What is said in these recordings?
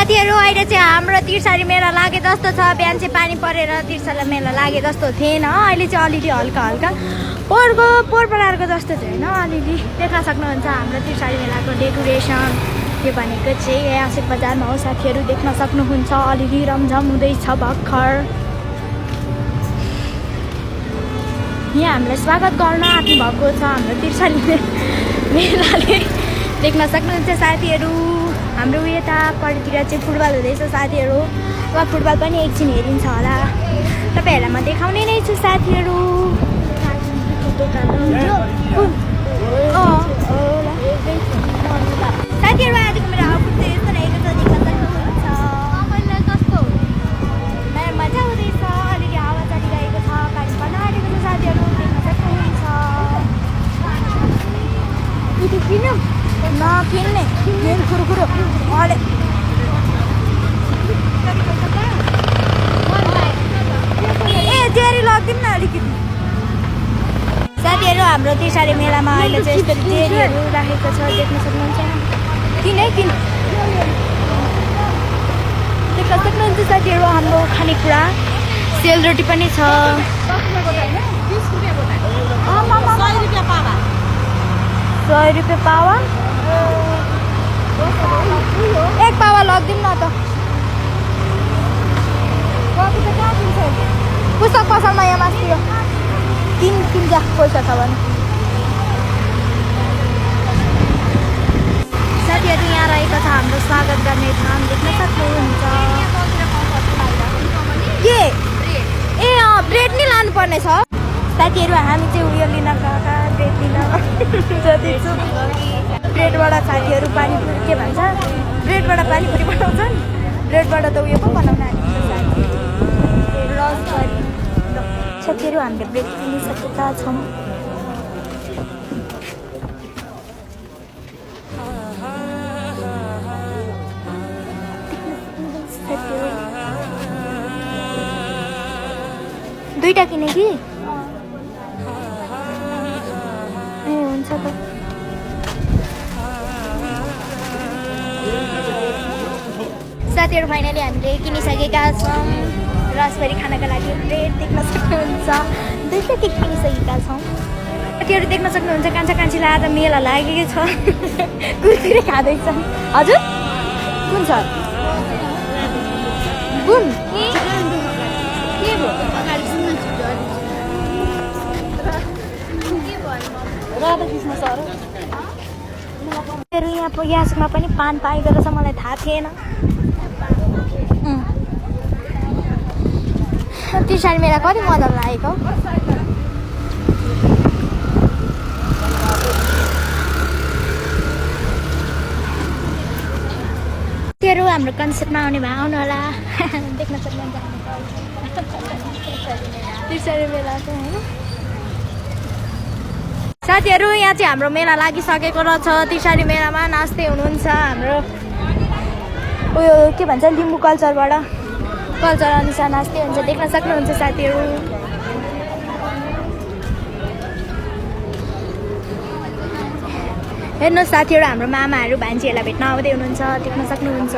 साथीहरू अहिले चाहिँ हाम्रो तिर्सारी मेला लागे जस्तो छ। बिहान चाहिँ पानी परेर तिर्सारी मेला लागे जस्तो थिएन। अहिले चाहिँ अलिअलि हल्का हल्का पोहोर परारको जस्तो चाहिँ होइन, अलिअलि देख्न सक्नुहुन्छ हाम्रो तिर्सारी मेलाको डेकोरेसन। यो भनेको चाहिँ आशिक बजारमा हो साथीहरू, देख्न सक्नुहुन्छ। अलिअलि रमझम हुँदैछ भर्खर। यहाँ हामीलाई स्वागत गर्न आँट्नु भएको छ हाम्रो तिर्सारी मेलाले, देख्न सक्नुहुन्छ साथीहरू। हाम्रो यतापट्टितिर चाहिँ फुटबल हुँदैछ साथीहरू। वा फुटबल पनि एकछिन हेरिन्छ होला, तपाईँहरूलाई म देखाउने नै छु साथीहरू। साथीहरू आजको मेरो आउटफिट चाहिँ यस्तो रहेको छ, देख्न सक्नुहुन्छ। कस्तो मजा हुँदैछ, अलिअलि हावा चलिरहेको छ, पानी पर्न आँटेको छ साथीहरू, देख्न सक्नुहुन्छ। नकिन्ने कुरो जेरी लगिदिनु न अलिकति। साथीहरू हाम्रो तिर्सारी मेलामा अहिले चाहिँ यस्तो जेरीहरू राखेको छ, देख्न सक्नुहुन्छ। किन देख्न सक्नुहुन्छ साथीहरू। हाम्रो खानेकुरा सेलरोटी पनि छ। 100 रुपियाँ पावा। एक पावा लगिदिउँ न त। पुस्तक पसलमा यहाँ मास्तिर किन्छ पैसा छ भने। साथीहरू यहाँ रहेको छ हाम्रो स्वागत गर्ने ठाउँ, देख्न सक्नुहुन्छ। के ए ब्रेड नि लानुपर्ने छ साथीहरू। हामी चाहिँ उयो लिन गएका, ब्रेड लिन जाँदैछु। ब्रेडबाट साथीहरू पानीपुरी के भन्छ, ब्रेडबाट पानीपुरी बनाउँछन्। ब्रेडबाट त उयो पो बनाउन आएको रस गरी। साथीहरू हामीले ब्रेड किनिसकेका छौँ। दुईटा किने कि ए हुन्छ त। साथीहरू फाइनली हामीले किनिसकेका छौँ रसभरी खानाको लागि ब्रेड, देख्न सक्नुहुन्छ। दुईटा केक किनिसकेका छौँ साथीहरू, देख्न सक्नुहुन्छ। कान्छा कान्छी लाएर मेला लागेको छ, कुरकुरे खाँदैछन्। हजुर कुन छ कुन यहाँसम्म पनि पान पाएको रहेछ, मलाई थाहा थिएन। तिर्सारी मेला कति मजा लागेको। तेरो हाम्रो कन्सेप्टमा आउने भए आउनु होला, देख्न सक्नुहुन्छ तिर्सारी मेलाको होइन। साथीहरू यहाँ चाहिँ हाम्रो मेला लागिसकेको रहेछ। तिर्सारी मेलामा नाच्दै हुनुहुन्छ हाम्रो उयो के भन्छ लिम्बू कल्चर अनुसार नाच्दै हुन्छ, देख्न सक्नुहुन्छ साथीहरू। हेर्नुहोस् साथीहरू, हाम्रो मामाहरू भान्जीहरूलाई भेट्न आउँदै हुनुहुन्छ, देख्न सक्नुहुन्छ।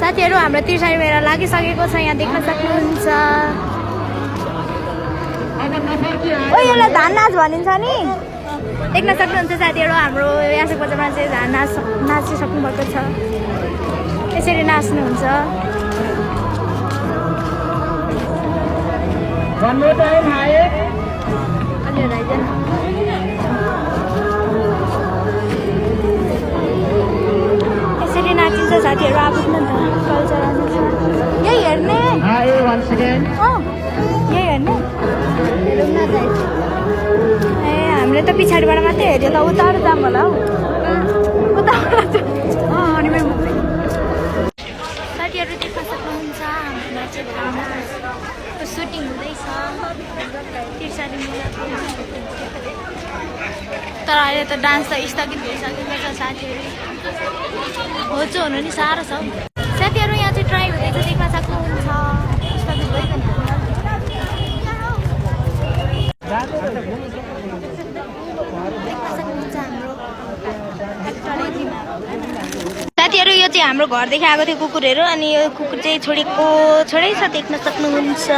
साथीहरू हाम्रो तिर्सारी मेला लागिसकेको छ, यहाँ देख्न सक्नुहुन्छ। ओ यसलाई धान नाच भनिन्छ नि, देख्न सक्नुहुन्छ साथीहरू। हाम्रो यासक बजारमा चाहिँ धान नाचिसक्नु भएको छ, यसरी नाच्नुहुन्छ। यसरी नाचिन्छ साथीहरू आफ्नो कल्चर अनुसार। यही हेर्ने यही हेर्ने ए हामीले त पछाडिबाट मात्रै हेऱ्यो त, उताबाट जाऊँ होला हौ, उताबाट साथीहरू देख्न सक्नुहुन्छ। हाम्रोमा चाहिँ धानको सुटिङ हुँदैछ तिर्सारी मेलाको। तर अहिले त डान्स त स्थगित भइसकेको छ साथीहरू, होचो हुनु नि साह्रो छ साथीहरू। यहाँ चाहिँ ट्राई हुँदैछ, देख्न सक्नुहुन्छ। स्थगित भइसकेको हाम्रो घरदेखि आएको थियो कुकुरहरू अनि यो कुकुर चाहिँ छोडै छ देख्न सक्नुहुन्छ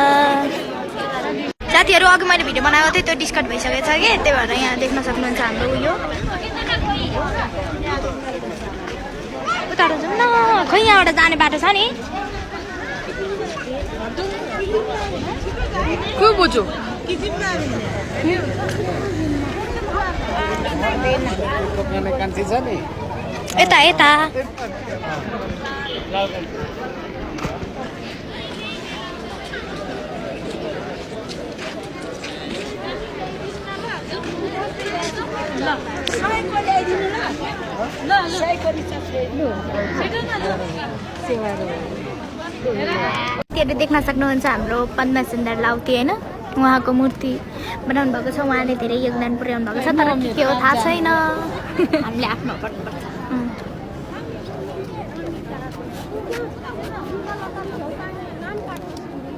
साथीहरू। अघि मैले भिडियो बनाएको थिएँ त्यो डिस्कट भइसकेको छ कि त्यही भएर यहाँ देख्न सक्नुहुन्छ हाम्रो उयो। उता जाउँ न, खै यहाँबाट जाने बाटो छ नि। यता यता देख्न सक्नुहुन्छ हाम्रो पद्मा सुन्दर लाउती होइन, उहाँको मूर्ति बनाउनु भएको छ। उहाँले धेरै योगदान पुर्याउनु भएको छ, तर के हो थाहा छैन। हामीले आफ्नो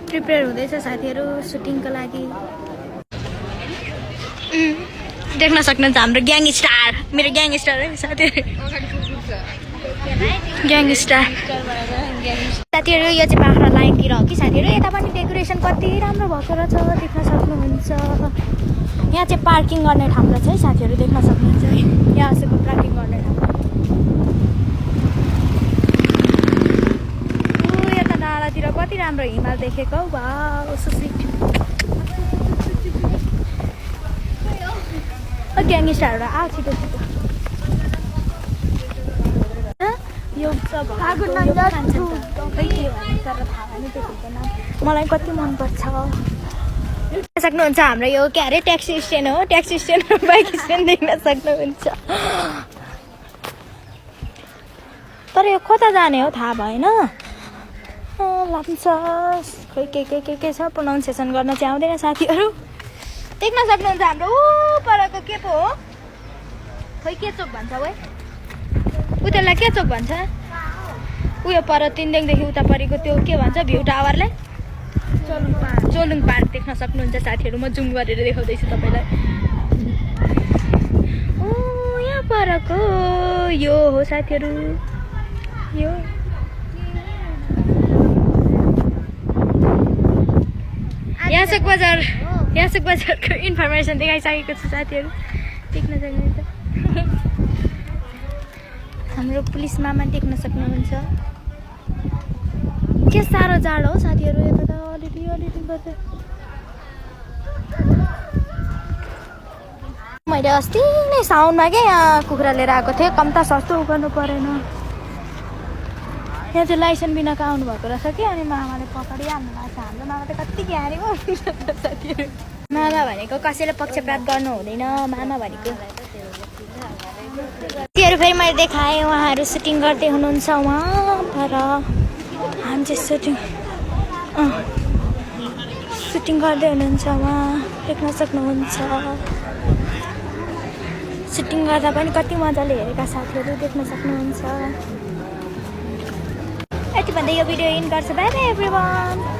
प्रिपेयर हुँदैछ साथीहरू सुटिङको लागि। देख्न सक्नुहुन्छ हाम्रो ग्याङस्टार, मेरो ग्याङस्टार है साथीहरू, ग्याङस्टार साथीहरू। यो चाहिँ बाख्रा लाइनतिर हो कि साथीहरू। यता पनि डेकोरेसन कति राम्रो भएको रहेछ देख्न सक्नुहुन्छ। यहाँ चाहिँ पार्किङ गर्ने ठाउँ रहेछ है साथीहरू, देख्न सक्नुहुन्छ है। यहाँ आसेको पार्किङ गर्ने ठाउँ। यता डाँडातिर कति राम्रो हिमाल देखेको हौ, वाउ सो स्विट। ग्याङस्टारहरू आऊ छिटो छिटो। यो सब मलाई कति मनपर्छ। सक्नुहुन्छ हाम्रो यो के अरे ट्याक्सी स्ट्यान्ड हो, ट्याक्सी स्ट्यान्ड बाइक स्ट्यान्ड देख्न सक्नुहुन्छ। तर यो कता जाने हो थाहा भएन। लान्छ खोइ के छ, प्रोनाउन्सिएसन गर्न चाहिँ आउँदैन साथीहरू। देख्न सक्नुहुन्छ हाम्रो ऊ परको के पो हो, खोइ के चोक भन्छ वै, उतालाई के चोक भन्छ, उयो पर तिनदेखि उता परेको त्यो के भन्छ भ्यू टावरलाई, चोलुङ पार्क देख्न सक्नुहुन्छ साथीहरू। म जुम गरेर देखाउँदैछु तपाईँलाई। ओ यहाँ परको यो हो साथीहरू, यो यासक बजारको इन्फर्मेसन देखाइसकेको छु साथीहरू, देख्न सक्नुहुन्छ। हाम्रो पुलिस मामा देख्न सक्नुहुन्छ। के साह्रो जाडो हो साथीहरू, यता त अलिअलि गर्दै। मैले अस्ति नै साउनमा क्या यहाँ कुखुरा लिएर आएको थिएँ, कम त सस्तो गर्नु परेन। यहाँ चाहिँ लाइसेन्स बिनाको आउनुभएको रहेछ कि, अनि मामाले पक्रिहाल्नु भएको छ। हाम्रो मामा त कति ज्ञानी हो साथीहरू। मामा भनेको कसैले पक्षपात गर्नु हुँदैन, मामा भनेको। त्योहरू फेरि मैले देखाएँ, उहाँहरू सुटिङ गर्दै हुनुहुन्छ उहाँ पर। हामी चाहिँ सुटिङ गर्दै हुनुहुन्छ उहाँ, देख्न सक्नुहुन्छ। सुटिङ गर्दा पनि कति मजाले हेरेका साथीहरू देख्न सक्नुहुन्छ। यति भन्दै यो भिडियो इन गर्छु। Bye bye everyone.